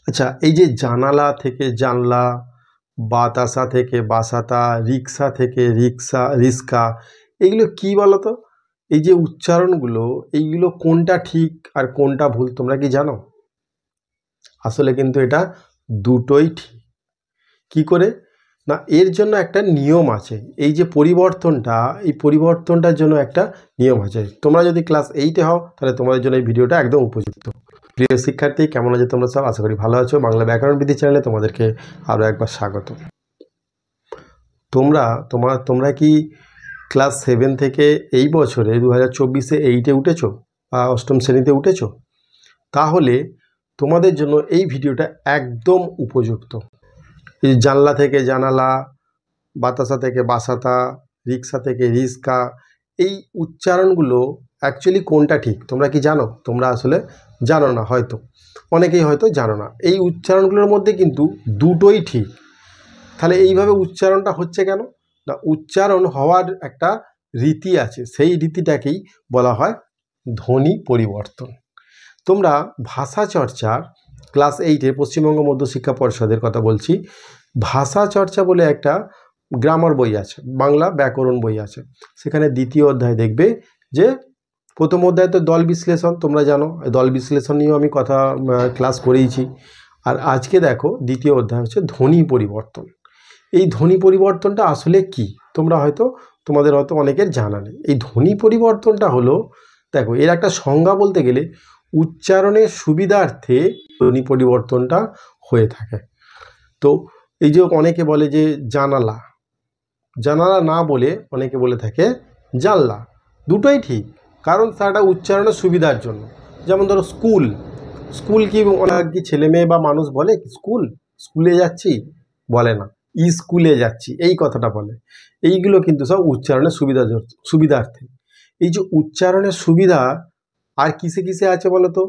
আচ্ছা, এই যে জানালা থেকে জানলা, বাতাসা থেকে বাসাতা, রিক্সা থেকে রিক্সা, রিস্কা, এগুলো কি বলো তো? এই যে উচ্চারণগুলো, এইগুলো কোনটা ঠিক আর কোনটা ভুল তোমরা কি জানো? আসলে কিন্তু এটা দুটোই ঠিক। কি করে না, এর জন্য একটা নিয়ম আছে। এই যে পরিবর্তনটা, এই পরিবর্তনটার জন্য একটা নিয়ম আছে। তোমরা যদি ক্লাস 8-এ হও তাহলে তোমাদের জন্য এই ভিডিওটা একদম উপযুক্ত। প্রিয় শিক্ষার্থী, কেমন আছো তোমরা সব? আশা করি ভালো আছো। বাংলা ব্যাকরণ বিধি চ্যানেলে তোমাদেরকে আরও একবার স্বাগত। তোমরা কি ক্লাস 7 থেকে এই বছরে 2024-এ 8-এ উঠেছো বা অষ্টম শ্রেণীতে উঠেছো? তাহলে তোমাদের জন্য এই ভিডিওটা একদম উপযুক্ত। এই জানলা থেকে জানালা, বাতাসা থেকে বাসাতা, রিক্সা থেকে রিস্কা, এই উচ্চারণগুলো অ্যাকচুয়ালি কোনটা ঠিক তোমরা কি জানো? তোমরা আসলে জানো না, হয়তো অনেকেই হয়তো জানো না। এই উচ্চারণগুলোর মধ্যে কিন্তু দুটোই ঠিক। তাহলে এইভাবে উচ্চারণটা হচ্ছে কেন না, উচ্চারণ হওয়ার একটা রীতি আছে, সেই রীতিটাকেই বলা হয় ধ্বনি পরিবর্তন। তোমরা ভাষা চর্চার ক্লাস 8-এ পশ্চিমবঙ্গ মধ্যশিক্ষা পর্ষদের কথা বলছি, ভাষা চর্চা বলে একটা গ্রামার বই আছে, বাংলা ব্যাকরণ বই আছে। সেখানে দ্বিতীয় অধ্যায় দেখবে যে প্রথম অধ্যায় তো দল বিশ্লেষণ, তোমরা জানো দল বিশ্লেষণ নিয়েও আমি ক্লাস করেইছি। আর আজকে দেখো দ্বিতীয় অধ্যায় হচ্ছে ধ্বনি পরিবর্তন। এই ধ্বনি পরিবর্তনটা আসলে কি তোমাদের হয়তো অনেকের জানা নেই। এই ধ্বনি পরিবর্তনটা হলো, দেখো এর একটা সংজ্ঞা বলতে গেলে উচ্চারণের সুবিধার্থে ধ্বনি পরিবর্তনটা হয়ে থাকে। তো এই যে অনেকে বলে যে জানালা, জানালা না বলে অনেকে বলে থাকে জানলা। দুটোই ঠিক, কারণ তাটা উচ্চারণের সুবিধার জন্য। যেমন ধরো স্কুল, স্কুল কি অনেক কি ছেলে মেয়ে বা মানুষ বলে স্কুলে যাচ্ছি? বলে না, স্কুলে যাচ্ছি এই কথাটা বলে। এইগুলো কিন্তু সব উচ্চারণের সুবিধার্থে। এই যে উচ্চারণের সুবিধা আর কিসে কিসে আছে বলো তো?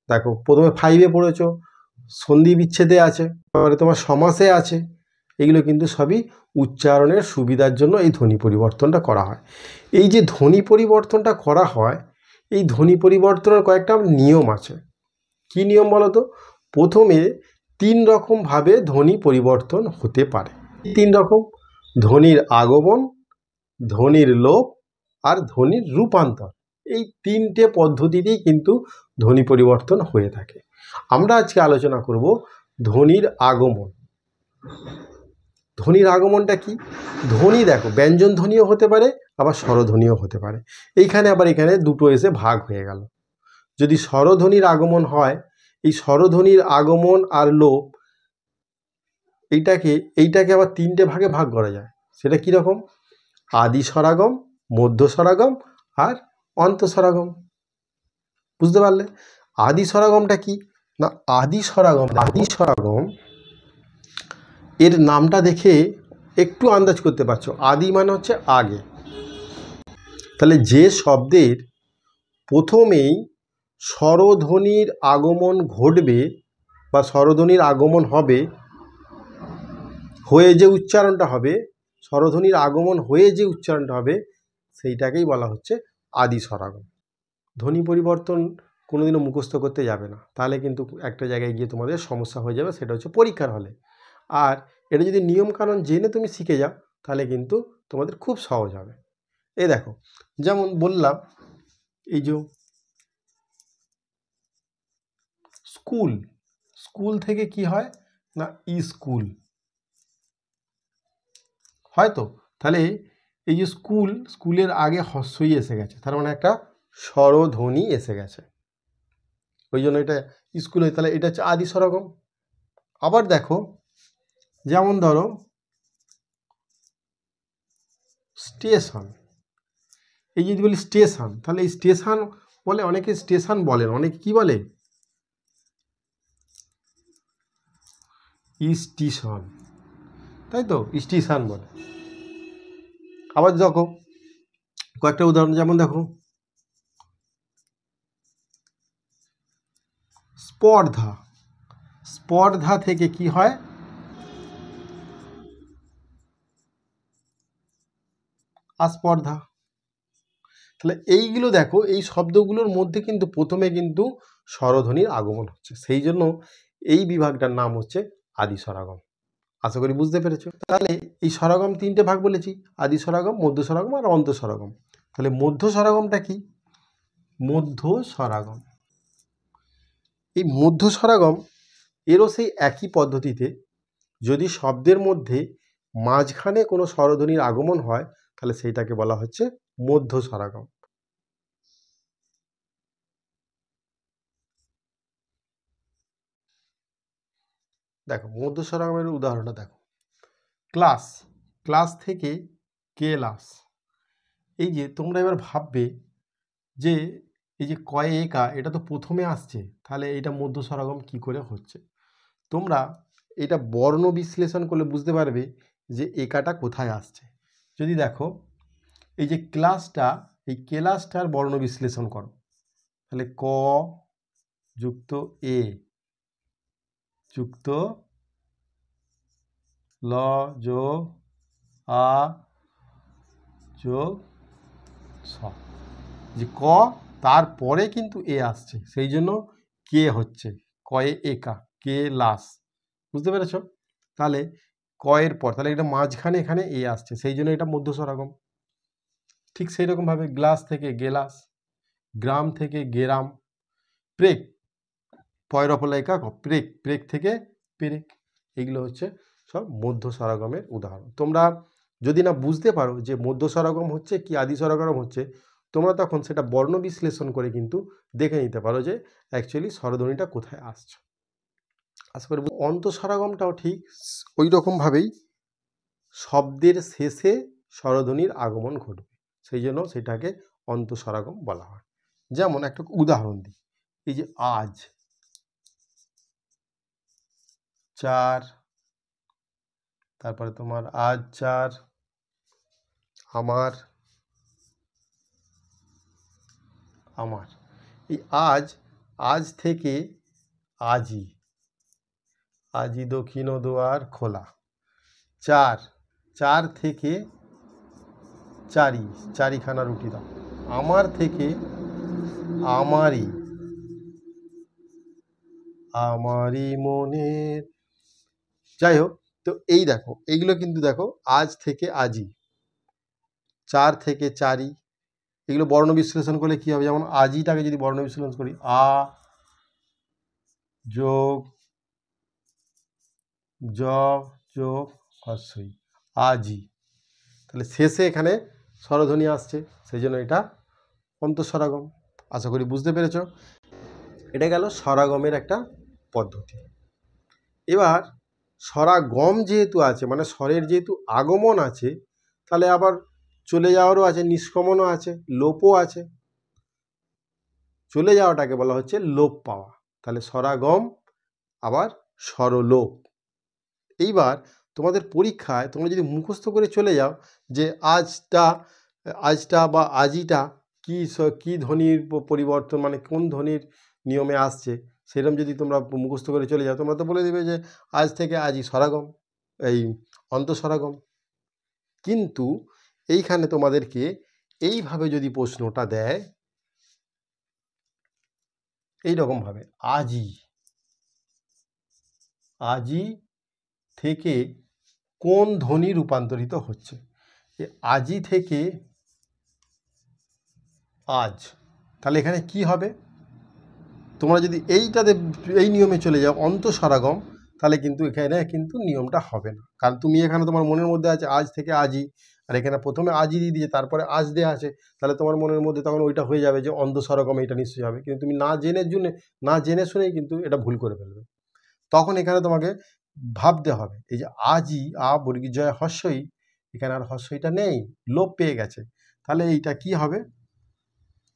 দেখো, প্রথমে 5-এ পড়েছো, সন্ধি বিচ্ছেদে আছে, তারপরে তোমার সমাসে আছে। এগুলো কিন্তু সবই উচ্চারণের সুবিধার জন্য এই ধ্বনি পরিবর্তনটা করা হয়। এই যে ধ্বনি পরিবর্তনটা করা হয়, এই ধ্বনি পরিবর্তনের কয়েকটা নিয়ম আছে। কি নিয়ম বলো তো? প্রথমে 3 রকমভাবে ধ্বনি পরিবর্তন হতে পারে। 3 রকম: ধ্বনির আগমন, ধ্বনির লোপ আর ধ্বনির রূপান্তর। এই 3টে পদ্ধতিতেই কিন্তু ধ্বনি পরিবর্তন হয়ে থাকে। আমরা আজকে আলোচনা করব ধ্বনির আগমন। ধ্বনির আগমনটা কি? ধ্বনি দেখো, ব্যঞ্জন ধ্বনিও হতে পারে আবার স্বরধ্বনিও হতে পারে। এখানে দুটো এসে ভাগ হয়ে গেল। যদি স্বরধ্বনির আগমন হয়, এই স্বরধ্বনির আগমন আর লোপ এইটাকে আবার 3টে ভাগে ভাগ করা যায়। সেটা কীরকম? আদি স্বরাগম, মধ্য স্বরাগম আর অন্ত স্বরাগম। বুঝতে পারলে? আদি স্বরাগমটা কি না, আদি স্বরাগম এর নামটা দেখে একটু আন্দাজ করতে পারছো। আদি মানে হচ্ছে আগে। তাহলে যে শব্দের প্রথমেই স্বরধ্বনির আগমন ঘটবে বা স্বরধ্বনির আগমন হবে, হয়ে যে উচ্চারণটা হবে, স্বরধ্বনির আগমন হয়ে যে উচ্চারণটা হবে, সেইটাকেই বলা হচ্ছে আদি স্বরাগম। ধ্বনি পরিবর্তন কোনোদিনও মুখস্থ করতে যাবে না, তাহলে কিন্তু একটা জায়গায় গিয়ে তোমাদের সমস্যা হয়ে যাবে, সেটা হচ্ছে পরীক্ষার হলে। আর এটা যদি নিয়মকানুন জেনে তুমি শিখে যাও, তাহলে কিন্তু তোমাদের খুব সহজ হবে। এই দেখো, যেমন বললাম, এই যে স্কুল, স্কুল থেকে কি হয় না স্কুল হয়তো। তাহলে এই যে স্কুলের আগে হ্রস্বই এসে গেছে, তার মানে একটা স্বরধ্বনি এসে গেছে, ওই জন্য এটা স্কুল হয়। তাহলে এটা হচ্ছে আদি স্বরাগম। আবার দেখো, যেমন ধরো স্টেশন, এই যদি বলি স্টেশন, তাহলে এই স্টেশন বলে অনেকে, স্টেশন বলেন অনেকে, কি বলে? স্টেশন, তাই তো, স্টেশন বলে। আবার দেখো কয়েকটা উদাহরণ, যেমন দেখো স্পর্ধা, স্পর্ধা থেকে কি হয়? আস্পর্ধা। তাহলে এইগুলো দেখো, এই শব্দগুলোর মধ্যে কিন্তু প্রথমে কিন্তু স্বরধ্বনির আগমন হচ্ছে। সেই জন্য এই বিভাগটার নাম হচ্ছে আদি স্বরাগম। আশা করি বুঝতে পেরেছো। তাহলে এই স্বরাগম তিনটে ভাগ বলেছি, আদি স্বরাগম, মধ্য স্বরাগম আর অন্ত স্বরাগম। তাহলে মধ্য স্বরাগমটা কি? মধ্য স্বরাগম, এই মধ্য স্বরাগম এরও সেই একই পদ্ধতিতে যদি শব্দের মধ্যে মাঝখানে কোনো স্বরধ্বনির আগমন হয় তাহলে সেইটাকে বলা হচ্ছে মধ্য স্বরাগম। দেখো মধ্য স্বরাগমের উদাহরণটা দেখো, ক্লাস, ক্লাস থেকে কেলাস। এই যে তোমরা এবার ভাববে যে এই যে কয়ে একা এটা তো প্রথমে আসছে, তাহলে এইটা মধ্য স্বরাগম কি করে হচ্ছে? তোমরা এটা বর্ণ বিশ্লেষণ করলে বুঝতে পারবে যে একাটা কোথায় আসছে। যদি দেখো এই যে ক্লাসটা, এই কেলাসটার বর্ণ বিশ্লেষণ করো, তাহলে ক যুক্ত এ যুক্ত ল যোগ আ যোগ স, যে ক তারপরে কিন্তু এ আসছে, সেই জন্য কে হচ্ছে কয়ে একা, কে লাস। বুঝতে পেরেছ? তাহলে কয়ের পর তাহলে এটা মাঝখানে এখানে এ আসছে, সেই জন্য এটা মধ্য স্বরাগম। ঠিক সেই রকমভাবে গ্লাস থেকে গেলাস, গ্রাম থেকে গেরাম, প্রেক পয়রফলাইকা প্রেক, প্রেক থেকে পেরেক, এগুলো হচ্ছে সব মধ্য স্বরাগমের উদাহরণ। তোমরা যদি না বুঝতে পারো যে মধ্য স্বরাগম হচ্ছে কি আদি স্বরাগম হচ্ছে, তোমরা তখন সেটা বর্ণ বিশ্লেষণ করে কিন্তু দেখে নিতে পারো যে অ্যাকচুয়ালি স্বরধ্বনিটা কোথায় আসছে। আশা করি অন্ত স্বরাগমটাও ঠিক ওই রকমভাবেই শব্দের শেষে স্বরধ্বনির আগমন ঘটবে, সেই জন্য সেটাকে অন্ত স্বরাগম বলা হয়। যেমন একটা উদাহরণ দিই, এই যে আজ, চার, তারপরে তোমার আজ চার, আমার, আমার, এই আজ, আজ থেকে আজি, আজি দক্ষিণ দুয়ার খোলা, চার, চার থেকে চারি, চারিখানা রুটি দাও, আমার থেকে আমারই, আমারই মনের। যাই হোক, তো এই দেখো এইগুলো কিন্তু দেখো আজ থেকে আজি, চার থেকে চারি, এগুলো বর্ণ বিশ্লেষণ করলে কি হবে? যেমন আজিটাকে যদি বর্ণ বিশ্লেষণ করি, আ যোগ জ যোগ হস্যই, আজি, তাহলে শেষে এখানে স্বরধ্বনি আসছে, সেই জন্য এটা অন্তঃস্বরাগম। আশা করি বুঝতে পেরেছ। এটা গেল স্বরাগমের একটা পদ্ধতি। এবার স্বরাগম যেহেতু আছে, মানে স্বরের যেহেতু আগমন আছে, তাহলে আবার চলে যাওয়ারও আছে, নিষ্ক্রমণও আছে, লোপও আছে। চলে যাওয়াটাকে বলা হচ্ছে লোপ পাওয়া। তাহলে স্বরাগম আবার স্বরলোপ। এইবার তোমাদের পরীক্ষায় তোমরা যদি মুখস্থ করে চলে যাও যে আজটা, আজটা বা আজিটা কি ধ্বনির পরিবর্তন, মানে কোন ধ্বনির নিয়মে আসছে, সেরকম যদি তোমরা মুখস্থ করে চলে যাও, তোমরা তো বলে দেবে যে আজ থেকে আজি স্বরাগম, এই অন্তঃস্বরাগম। কিন্তু এইখানে তোমাদেরকে এইভাবে যদি প্রশ্নটা দেয়, এইরকমভাবে আজি, আজি থেকে কোন ধ্বনি রূপান্তরিত হচ্ছে, আজি থেকে আজ, তাহলে এখানে কি হবে? তোমরা যদি এইটাতে এই নিয়মে চলে যাও অন্তঃস্বরাগম, তাহলে কিন্তু এখানে কিন্তু নিয়মটা হবে না, কারণ তুমি এখানে তোমার মনের মধ্যে আছে আজ থেকে আজি, আর এখানে প্রথমে আজি দিয়ে দিয়েছে তারপরে আজ দেওয়া আছে, তাহলে তোমার মনের মধ্যে তখন ওইটা হয়ে যাবে যে অন্তঃস্বরাগম, এটা নিশ্চয়ই হবে। কিন্তু তুমি না জেনে শুনেই কিন্তু এটা ভুল করে ফেলবে। তখন এখানে তোমাকে ভাবতে হবে এই যে আজি, আ বর্গীয় জয় হস্যই, এখানে আর হস্যইটা নেই, লোপ পেয়ে গেছে, তাহলে এইটা কি হবে?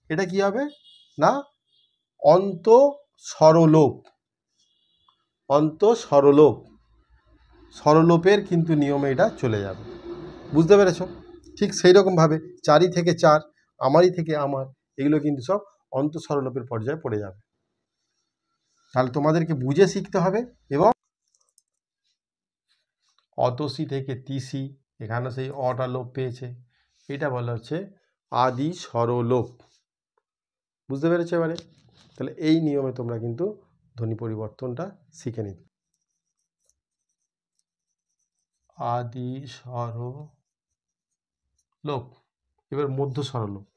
এটা কি হবে না অন্ত স্বরলোপ, অন্ত স্বরলোপ, স্বরলোপের কিন্তু নিয়মে এটা চলে যাবে। বুঝতে পেরেছ? ঠিক সেই রকমভাবে চারি থেকে চার, আমারই থেকে আমার, এগুলো কিন্তু সব অন্ত স্বরলোপের পর্যায়ে পড়ে যাবে। তাহলে তোমাদেরকে বুঝে শিখতে হবে। এবং অতসি থেকে তিসি, এখানে সেই অটা লোপ পেয়েছে, এটা বলা হচ্ছে আদি স্বরলোপ। বুঝতে পেরেছো এবারে? তাহলে এই নিয়মে তোমরা কিন্তু ধ্বনি পরিবর্তনটা শিখে নিতে। আদি স্বরলোপ, এবার মধ্য স্বরলোপ।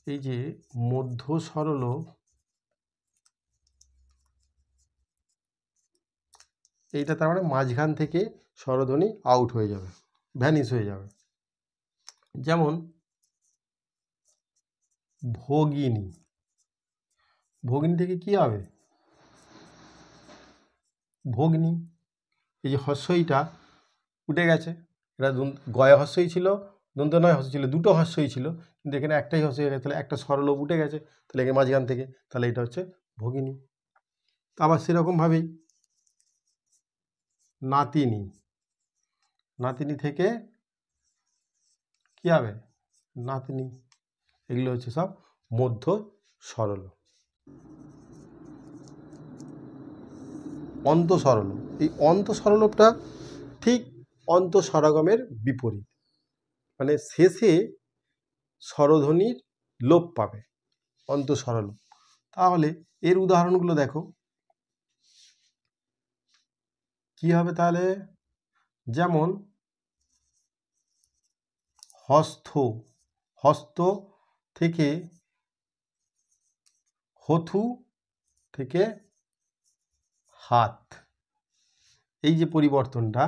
এই যে মধ্য স্বরলোপ, এইটা তার মানে মাঝখান থেকে স্বরধ্বনি আউট হয়ে যাবে, ভ্যানিশ হয়ে যাবে। যেমন ভগিনী, ভগিনী থেকে কি হবে? ভগ্নী। এই যে হস্যইটা উঠে গেছে, এটা গয়া হস্যই ছিল, দন্ত নয় হস্য ছিল, দুটো হস্যই ছিল, কিন্তু এখানে একটাই হস্য হয়ে গেছে, তাহলে একটা স্বরলোপ উঠে গেছে, তাহলে এখানে মাঝখান থেকে, তাহলে এটা হচ্ছে ভগিনী। আবার সেরকমভাবেই নাতিনী, নাতিনী থেকে কি হবে? নাতনি। এগুলো হচ্ছে সব মধ্য স্বরলোপ। অন্ত স্বরলোপ, এই অন্ত স্বরলোপটা ঠিক অন্ত স্বরাগমের বিপরীত, মানে শেষে স্বরধ্বনির লোপ পাবে, অন্ত স্বরলোপ। তাহলে এর উদাহরণগুলো দেখো কি হবে তাহলে। যেমন হস্থ, হস্ত থেকে হথু থেকে হাত, এই যে পরিবর্তনটা,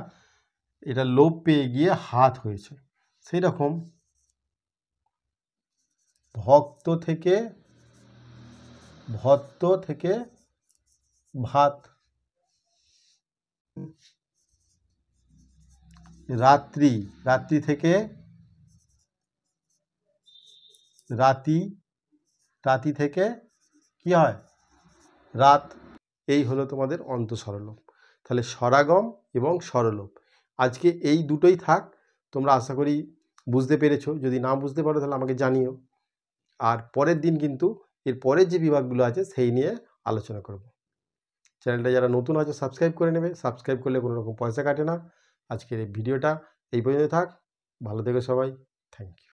এটা লোপ পেয়ে গিয়ে হাত হয়েছে। সেই রকম ভক্ত থেকে ভত্ত থেকে ভাত, রাত্রি, রাত্রি থেকে রাতি, রাতি থেকে কি হয়? রাত। এই হলো তোমাদের অন্ত স্বরলোপ। তাহলে স্বরাগম এবং স্বরলোপ, আজকে এই দুটোই থাক। তোমরা আশা করি বুঝতে পেরেছো। যদি না বুঝতে পারো তাহলে আমাকে জানিও। আর পরের দিন কিন্তু এর পরের যে বিভাগগুলো আছে সেই নিয়ে আলোচনা করব। চ্যানেলটা যারা নতুন আছে সাবস্ক্রাইব করে নেবে, সাবস্ক্রাইব করলে কোনো রকম পয়সা কাটে না। আজকের এই ভিডিওটা এই পর্যন্ত থাক। ভালো থেকো সবাই, থ্যাংক ইউ।